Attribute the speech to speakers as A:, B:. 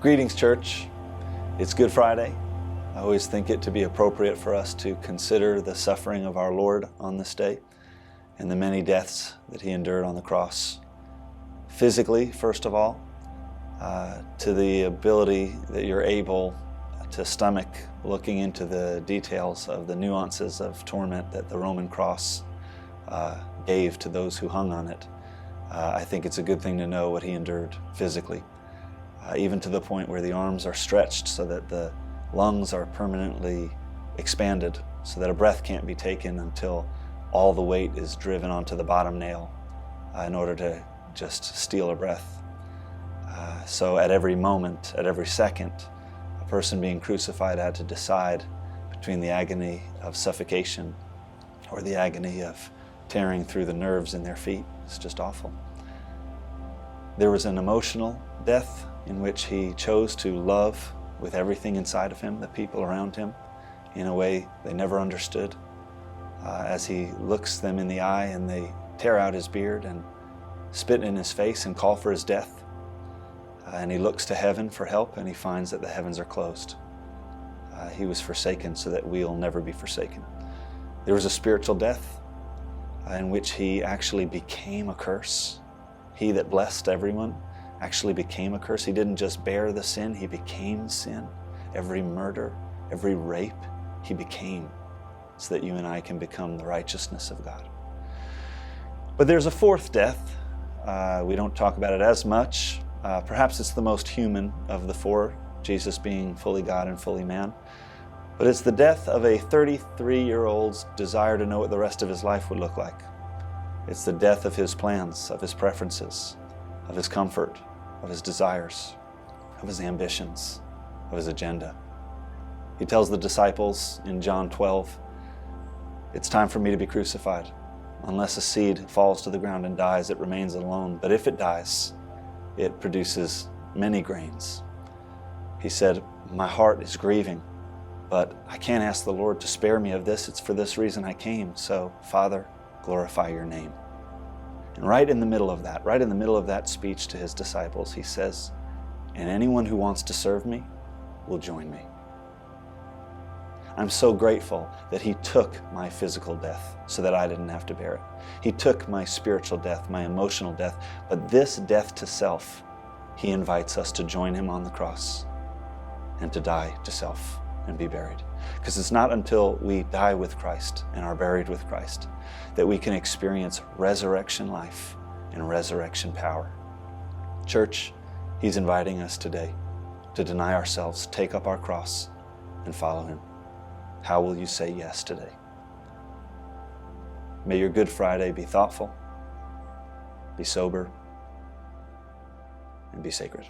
A: Greetings, church. It's Good Friday. I always think it to be appropriate for us to consider the suffering of our Lord on this day and the many deaths that He endured on the cross. Physically, first of all, to the ability that you're able to stomach looking into the details of the nuances of torment that the Roman cross gave to those who hung on it. I think it's a good thing to know what He endured physically. Even to the point where the arms are stretched so that the lungs are permanently expanded, so that a breath can't be taken until all the weight is driven onto the bottom nail in order to just steal a breath. So at every moment, at every second, a person being crucified had to decide between the agony of suffocation or the agony of tearing through the nerves in their feet. It's just awful. There was an emotional death in which He chose to love with everything inside of Him, the people around Him, in a way they never understood. As He looks them in the eye and they tear out His beard and spit in His face and call for His death. And He looks to heaven for help and He finds that the heavens are closed. He was forsaken so that we'll never be forsaken. There was a spiritual death in which He actually became a curse. He that blessed everyone actually became a curse. He didn't just bear the sin, He became sin. Every murder, every rape, He became, so that you and I can become the righteousness of God. But there's a fourth death. We don't talk about it as much. Perhaps it's the most human of the four, Jesus being fully God and fully man. But it's the death of a 33-year-old's desire to know what the rest of his life would look like. It's the death of his plans, of his preferences, of his comfort, of his desires, of his ambitions, of his agenda. He tells the disciples in John 12, "It's time for me to be crucified. Unless a seed falls to the ground and dies, it remains alone. But if it dies, it produces many grains." He said, "My heart is grieving, but I can't ask the Lord to spare me of this. It's for this reason I came. So, Father, glorify your name." And right in the middle of that speech to His disciples, He says, "And anyone who wants to serve me will join me." I'm so grateful that He took my physical death so that I didn't have to bear it. He took my spiritual death, my emotional death, but this death to self, He invites us to join Him on the cross and to die to self and be buried. Because it's not until we die with Christ and are buried with Christ that we can experience resurrection life and resurrection power. Church, He's inviting us today to deny ourselves, take up our cross, and follow Him. How will you say yes today? May your Good Friday be thoughtful, be sober, and be sacred.